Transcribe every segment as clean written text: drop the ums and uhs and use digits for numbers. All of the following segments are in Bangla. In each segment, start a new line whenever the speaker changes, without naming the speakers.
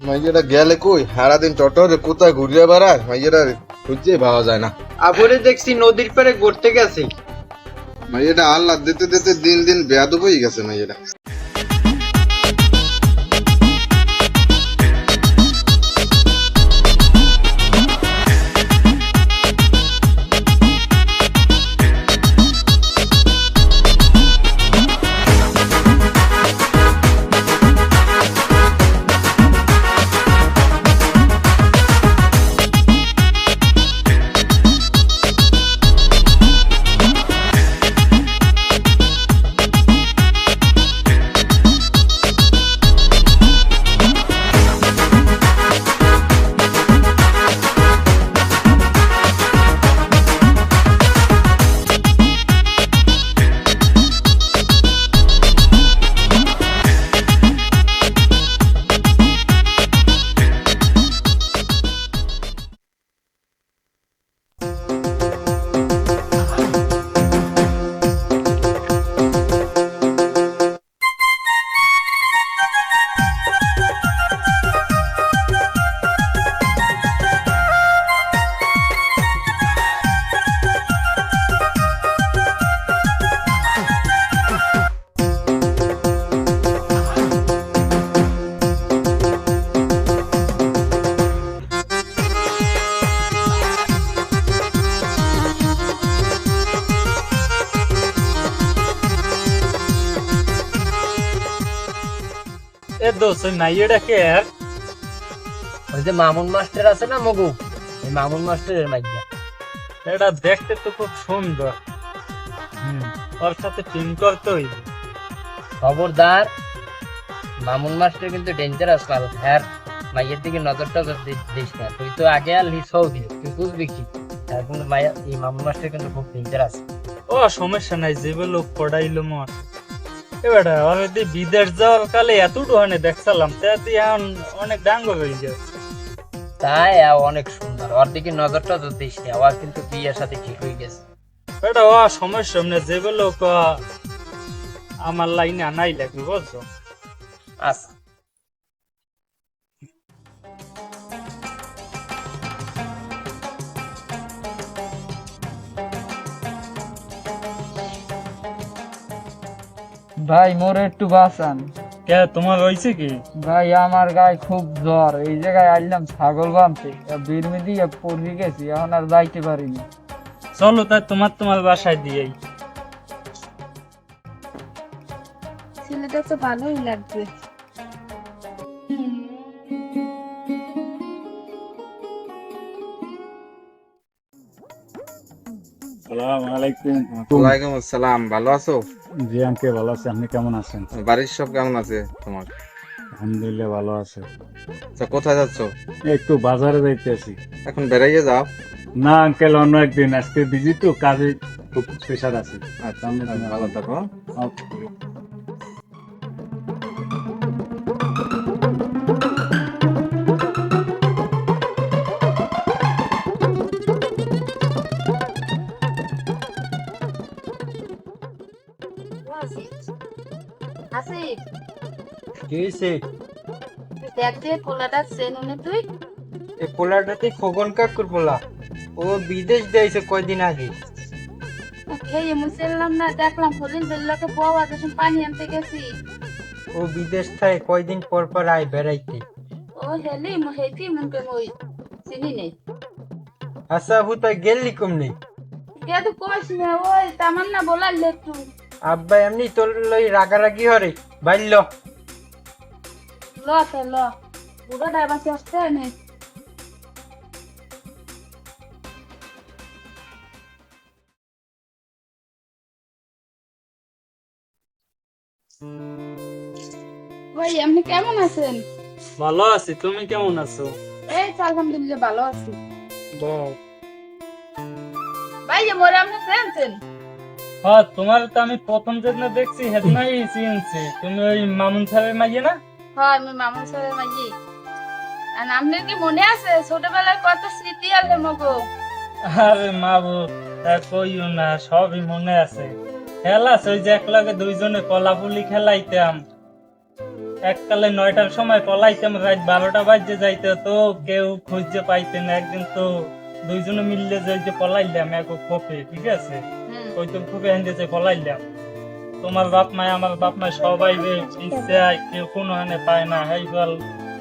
মাইয়াটা গেলে কই সারাদিন টটরে কোথায় ঘুরিয়ে বেড়ায় মাইয়াটা খুঁজে পাওয়া যায় না।
আবরে দেখছি নদীর পাড়ে ঘুরতে গেছে।
মাইয়াটা আল্লাহ দিতে দিতে দিন দিন বেয়াদব হয়ে গেছে মাইয়াটা।
এ দোষ ওই মাইয়াটা কে?
ওই যে মামুন মাস্টার আছে না মগু, এই মামুন মাস্টারের মাইয়া।
এটা দেখতে তো খুব সুন্দর। ওর সাথে টিম করতে হইবে।
খবরদার, মামুন মাস্টার কিন্তু ডেঞ্জারাস মাল। হ্যাঁ, মাইয়ের দিকে নজরটা দিস না। তুই তো আগে আর লিসও দি, তুই বুঝবি কি? আর কিন্তু মাইয়া, এই মামুন মাস্টার কিন্তু খুব ডেঞ্জারাস।
ও সমস্যা নাই, যে লোক পড়াইলো মর। এবারে ওর যদি বিদেশ যাওয়ার কালে এত ডোহানে দেখছিলাম, তাতে এখন অনেক ডাঙ্গর হয়ে গেছে।
তাই অনেক সুন্দর, ওর দিকে নজরটা দিস না। ওর কিন্তু বিয়ের সাথে ঠিক হয়ে গেছে।
এটা ও সমস্যা নেই, যে লোক আমার লাইনে আনাই লাগবে, বুঝছো?
আচ্ছা,
ভাই মোরে একটু বাঁচান।
কে তোমার রয়েছে কি?
ভাই আমার গায়ে খুব জ্বর, এই জায়গায় আইলাম ছাগল বানতে, বিরমি দিয়ে পড়ে গেছি, এখন আর যাইতে পারিনি।
চলো তাই তোমার বাসায় দিয়েই।
ছেলেটা তো ভালোই লাগবে।
ওয়ালাইকুম আসসালাম, ভালো আছো?
জি আঙ্কেল ভালো আছে, আপনি কেমন আছেন?
বাড়ির সব কেমন আছে তোমার?
আলহামদুলিল্লাহ ভালো আছে।
আচ্ছা, কোথায় যাচ্ছ?
একটু বাজারে যাইতেছি।
এখন বেড়াইয়ে যাও?
না আঙ্কেল, অন্য একদিন, আজকে বিজি তো, কাজে খুব প্রেশার আছে।
আচ্ছা, ভালো থাকো।
আসিফ,
কি হয়েছে?
দেখ যে পোলাটা চেনুনে তুই।
এই পোলাটাতে খগন কাকুর পোলা। ও বিদেশ দিয়েছে কয়দিন আগে।
খেয়ে মুসেললাম না, দেখলাম হলিন বেল্লাকে পাওয়া যখন পানি আনতে গেছি।
ও বিদেশ থেকে কয়দিন পর পর আয় বেড়াইতে।
ও হেলি হেতি মুখে মই চিনি নেই।
আচ্ছা আবু, তাই গেলি কমনি?
কে তো কইস না, ওই তামান্না বলার লেটু।
আব্বা এমনি তোর লই রাগারাগি হরে বাইল।
ল তে ল, বুড়ো ড্রাইভার আসতে নেই। ভাই আপনি কেমন আছেন?
ভালো আছি, তুমি কেমন আছো?
এই তো আলহামদুলিল্লাহ ভালো আছি।
বল।
ভাই মোরে আপনি চেনছেন?
হ্যাঁ, তোমার তো আমি প্রথম যেদিন দেখছি সেদিনই চিনছি। তুমি ওই মামুন সাহেবের মাইয়ে না?
হয়, আমি মামুন সাহেবের মাঝি। আর আপনার কি মনে আছে ছোটবেলার কত স্মৃতি আছে মগো?
আরে মাবু, তা কইও না, সবই মনে আছে। খেলা ওই যে একলগে দুইজনে কলাপুলি খেলাইতাম। এককালে 9টার সময় পলাইতাম, রাত 12টা বাজে যাইতে তো কেউ খুঁজে পাইতেন না। একদিন তো দুইজনে মিললে যে পলাইলাম এক খোপে, ঠিক আছে, ওই তো খোপে হেঁটে পলাইলাম। তোমার বাপ মায় আমার বাপ মায় সবাই ইচ্ছায় কেউ কোনো হানে পায় না, এই বল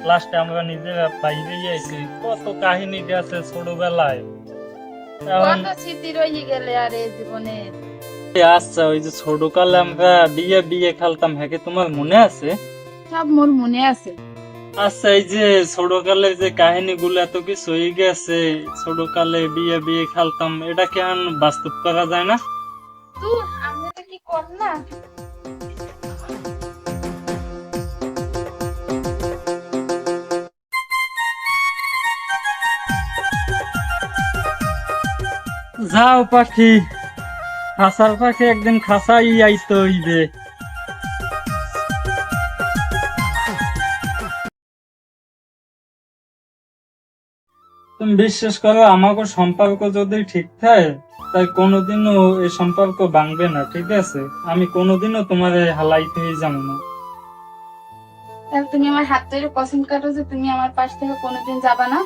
লাস্টে আমরা নিজেরা বাইরে আইছি। কত কাহিনী গেছে ছোটবেলায়। এখন
কত স্মৃতি রয়ে গেলে আর এই জীবনে।
আচ্ছা, ওই যে ছোটকালে আমরা বিয়ে বিয়ে খেলতাম, হ্যাঁ কি তোমার মনে আছে?
সব মোর মনে আছে।
আচ্ছা, এই যে ছোটকালে যে কাহিনীগুলো এত কিছু হয়ে গেছে, ছোটকালে বিয়ে বিয়ে খেলতাম, এটা কেন বাস্তব করা যায় না?
তুই আমরা তো কি কর না।
যাও পাখি, খাসার পাখি একদিন খাসাই আইতো হইবে। তুমি বিশ্বাস করো, আমাকে সম্পর্ক যদি ঠিক থাকে তাই কোনোদিনও এই সম্পর্ক ভাঙবে না, ঠিক আছে? আমি কোনোদিনও তোমার হালাইতে যাবো না।
তাহলে তুমি আমার হাত ধরে কসম কাটো যে তুমি আমার পাশ থেকে কোনোদিন যাবা না।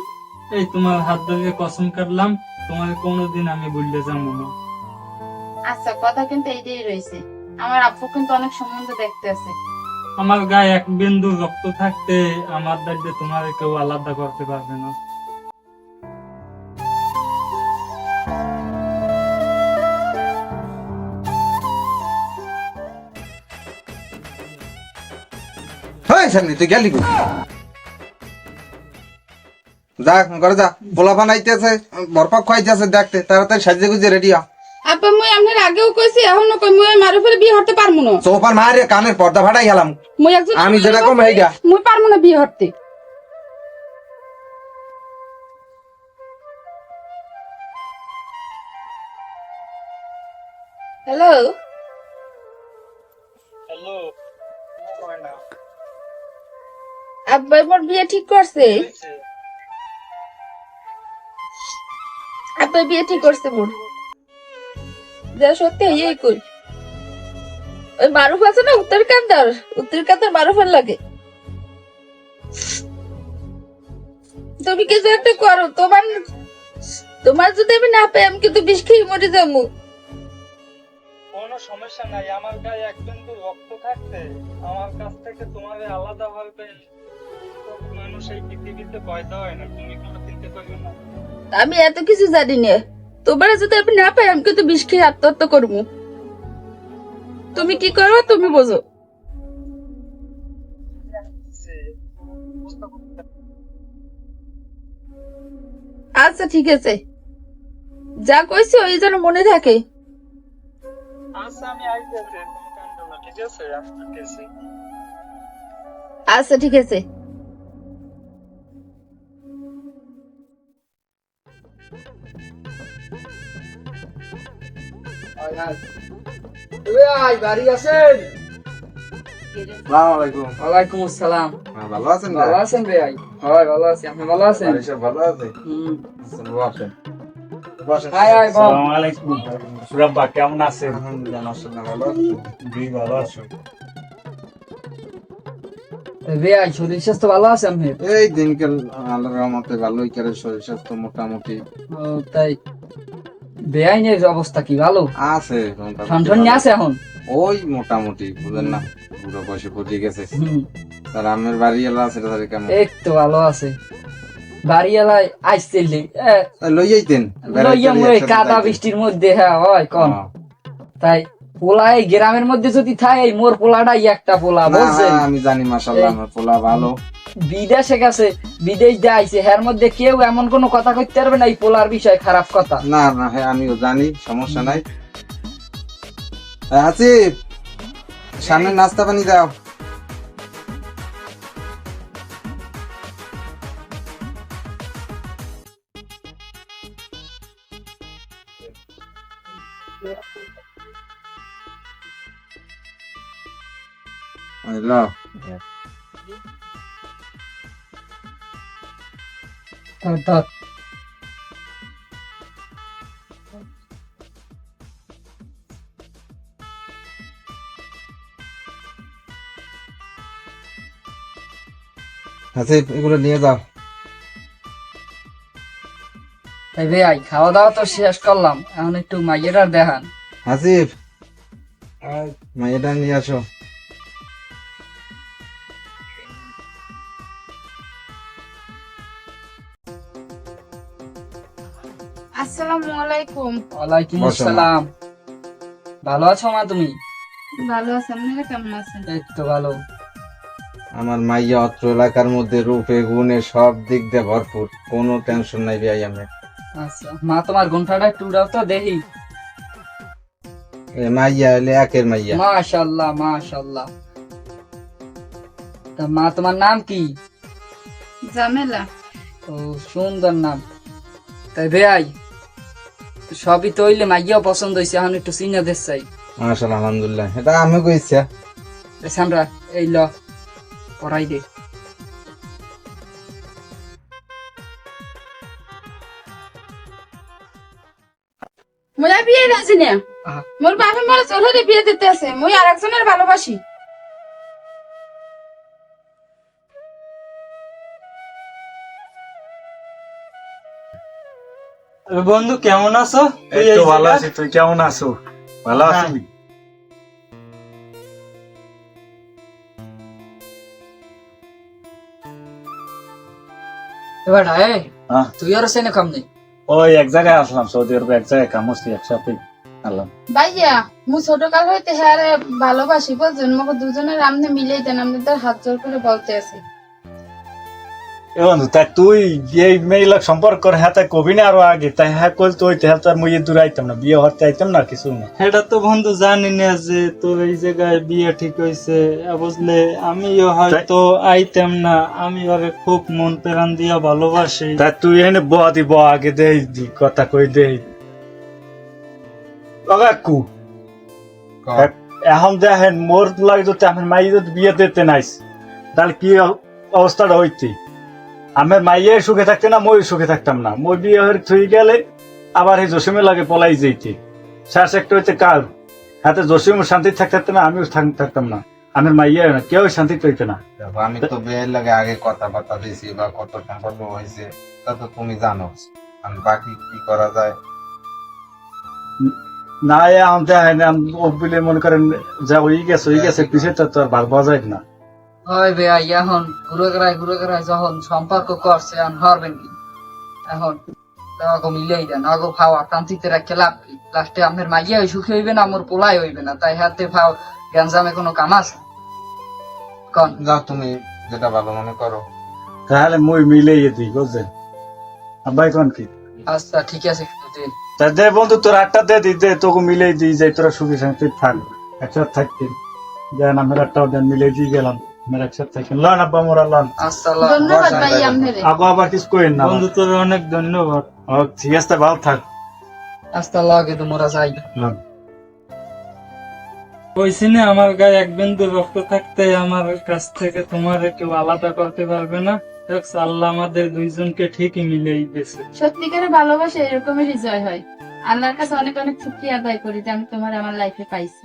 এই তোমার হাত ধরে কসম কাটলাম, তোমার কোনোদিন আমি ভুলতে যাবো না।
আচ্ছা, কথা কিন্তু এইটাই রয়েছে। আমার আব্বু কিন্তু অনেক সম্বন্ধ দেখতে আছে।
আমার গায়ে এক বিন্দু রক্ত থাকতে আমার দায়িত্বে তোমার কেউ আলাদা করতে পারবে না।
হয় সামনে তুই গেলি কই? যা ঘরে যা, পোলা বানাইতেছে, বরপাক খাইতেছে, দেখতে তাড়াতাড়ি সাজিয়ে গুজে রেডি হ।
আব্বা মুই আপনার আগেও কইছি, এখনো কই মুই মারু ফেলে বিয়ে হতে পারমু না।
সোফার মারে কানের পর্দা ফাটাই গেলাম।
মুই একজন
আমি যেরকম এইটা
মুই পারমু না বিয়ে হতে। হ্যালো
হ্যালো,
আব্বা, এবার বিয়ে ঠিক করছে। আব্বা বিয়ে ঠিক করছে মোর। যা সত্যি এই কই। ওই মারুফ আছে না, উত্তর কান্দার মারুফের লাগে। তুমি কিছু একটা করো, তোমার যদি আমি না পাই আমি কিন্তু বিষ খেয়ে মরে যাবো।
কোনো সমস্যা নাই, আমার গায়ে এক বিন্দু রক্ত থাকতে আমার কাছ থেকে তোমার আলাদা হবে মানুষ এই পৃথিবীতে পয়দা হয় না, তুমি কোনো চিন্তা করবে না।
আমি এত কিছু জানি না। তোমার যদি আমি না পাই আমি কিন্তু বিষ খেয়ে আত্মহত্যা করবো। তুমি কি করো তুমি বোঝো। আচ্ছা ঠিক আছে, যা কইছি ওই যেন মনে থাকে।
আচ্ছা, আমি আইতেছি, তুমি কান্দো না, ঠিক আছে? আসতেছি।
আচ্ছা ঠিক আছে।
বাড়ি আছেন?
আসসালামু আলাইকুম।
ওয়ালাইকুম আসসালাম।
ভালো আছেন?
ভালো আছেন ভাই? হয় ভালো আছি, আপনি ভালো আছেন?
বাড়ি সব ভালো আছে? বসেন বসেন।
আয় আয় বাপ।
আসসালামু আলাইকুম সুরাব্বা, কেমন আছেন?
আলহামদুলিল্লাহ, মাশাআল্লাহ, ভালো আছেন?
জি ভালো আছো?
ভাই শরীর স্বাস্থ্য ভালো আছে আপনি?
এই দিনকাল আল্লাহর রহমতে ভালোই করে, শরীর স্বাস্থ্য মোটামুটি
ও তাই, বেআইনের অবস্থা কি ভালো?
আছে মোটামুটি
ঠনঠন
ভালো।
আছে এখন?
ওই মোটামুটি, বুঝলেন না, বুড়ো বয়সে পচে গেছে।
হুম,
তার আমের বাড়ি এলা আছে, তাদের কেমন?
এই তো ভালো আছে। বাড়িওয়ালায় আইসতেলি
লই যাইতেন
লইয়া মুই কাদা বৃষ্টির মধ্যে, হ্যাঁ হয় কম। তাই পোলা এই গ্রামের মধ্যে যদি থাকে, মোর পোলাটাই একটা পোলা, বলছেন?
আমি জানি, মাশাআল্লাহ, আমার পোলা ভালো।
বিদেশে গেছে, বিদেশ দিয়ে আইছে, এর মধ্যে কেউ এমন কোনো কথা কইতে পারবে না এই পোলার বিষয় খারাপ কথা।
না না, হ্যাঁ আমিও জানি, সমস্যা নাই। আসিফ, সামনে নাস্তা পানি দাও। হ্যালো,
ধর।
হাসিফ এগুলো নিয়ে যাও।
তাই ভাই খাওয়া দাওয়া তো শেষ করলাম, এখন একটু মাইয়ের আর দেখান।
হাসিফ মাইয়াটা নিয়ে আসো।
আসসালামু আলাইকুম।
ওয়ালাইকুম
বসো, মা।
আসসালাম। ভালো আছো মা তুমি?
ভালো আছেন, আপনারা কেমন আছেন?
এই তো ভালো।
আমার মাইয়া অত্র এলাকার মধ্যে রূপে গুণে সব দিক দিয়ে ভরপুর, কোনো টেনশন নাই ভাই আমি।
আচ্ছা মা, তোমার ঘন্টাটা একটু উড়াও তো দেখি।
এ মাইয়া হলে একের মাইয়া।
মাশাআল্লাহ মাশাআল্লাহ। তা মা তোমার নাম কি?
জামেলা।
ও সুন্দর নাম। তাই ভাই সবই তো হইলে মাইয়াও পছন্দ হয়েছে, এখন একটু চিনা দেশ চাই।
মাশাআল্লাহ আলহামদুলিল্লাহ, এটা আমি কইছি।
আমরা এই ল পড়াই দে।
মোরা বিয়ে রাজি না,
আহা।
মোর বাপে মোরা চলরে বিয়ে দিতে আছে, মুই আরেকজনের ভালোবাসি।
বন্ধু কেমন আছো? তুই
এই
এই
তো ভালো
জায়গায়?
আছি, তুই কেমন আছো? ভালো
হ্যাঁ।
আছি।
এবার হ্যাঁ
হ্যাঁ,
তুই আর সেনে কাম নেই।
ওই এক জায়গায় আসলাম, সৌদি আরবে এক জায়গায় কাম হচ্ছে, একসাথে আলাম।
ভাইয়া মু ছোট কাল হইতে হ্যাঁ ভালোবাসি, বলছেন মকে দুজনের আমনে মিলেই দেন, আমাদের হাত জোর করে বলতে আছে।
এ বন্ধু, তাই তুই এই মেয়েলাক সম্পর্ক হ্যাঁ তাই কবি না আরো আগে, তাই হ্যাঁ কল তো হইতে হ্যাঁ তার মুই দূর আইতাম না, বিয়ে হতে আইতাম না, কিছু না।
এটা তো বন্ধু জানি না যে তোর এই জায়গায় বিয়ে ঠিক হয়েছে, বুঝলে আমিও হয়তো আইতাম না, আমি ওরে খুব মন প্রাণ দিয়া ভালোবাসি।
তাই তুই এনে বদি ব আগে দেই দি কথা কই দেই কাকু। এখন দেখেন মোর লাগে যদি আমার মাই যদি বিয়ে দিতে নাইস, তাহলে কি অবস্থাটা হইতে? আমার মাইয়ে সুখে থাকতে না, মই সুখে থাকতাম না। মই বিয়ে হয়ে থুই গেলে আবার এই জসিমের লাগে পলাই যেতে, শেষ একটা হইতে কাল হাতে জসিম শান্তি থাকতে না, আমিও থাকতাম না, আমার মাইয়ে না কেউ শান্তি পাইতে না।
দেখো, আমি তো বিয়ের লাগে আগে কথাবার্তা দিয়েছি বা কত সম্পর্ক হয়েছে তা তো তুমি জানো। আর বাকি কি করা যায়?
না আনতে হয় না, ও বলে মনে করেন যা ওই গেছে পিছিয়ে তো আর ভাগ পাওয়া যায় না।
ওই ভাই এখন ঘুরে ঘুরায় যখন সম্পর্ক করছে এখন হরবেন কি? এখন আগো মিলেই দেন, আগো খাওয়া কান্তিতে রাখতে লাভ কি? লাস্টে আপনার মাইয়া সুখী হইবে না, আমার পোলাই হইবে না, তাই হাতে খাও গ্যাঞ্জামে কোনো কাম আছে? কন
যাও তুমি যেটা ভালো মনে করো।
তাহলে মই মিলেই দিই, বুঝছেন আব্বাই কোন কি?
আচ্ছা ঠিক আছে দে।
তা দে বন্ধু, তোর আটটা দে দি, দে তোকে মিলেই দিই, যাই তোরা সুখী শান্তি থাক, একসাথে থাকতে দেন। আমার একটাও দেন, মিলেই দিয়ে গেলাম, আমার একসাথে থাকেন। লন আব্বা মোরা লন,
আচ্ছা
ধন্যবাদ ভাইয়া আপনারে।
আগো আবার কিছু কইেন না।
বন্ধু তোর অনেক ধন্যবাদ।
ও ঠিক আছে, ভালো থাক।
আচ্ছা লাগে তোমরা যাই।
লন।
কইছি না আমার গায়ে এক বিন্দু রক্ত থাকতে আমার কাছ থেকে তোমার কেউ আলাদা করতে পারবে না। দেখছ, আল্লাহ আমাদের দুইজনকে ঠিকই মিলেই দিয়েছে।
সত্যিকারের ভালোবাসা এরকমই হৃদয় হয়। আল্লাহর কাছে অনেক অনেক শুকরিয়া আদায় করি যে আমি তোমার আমার লাইফে পাইছি।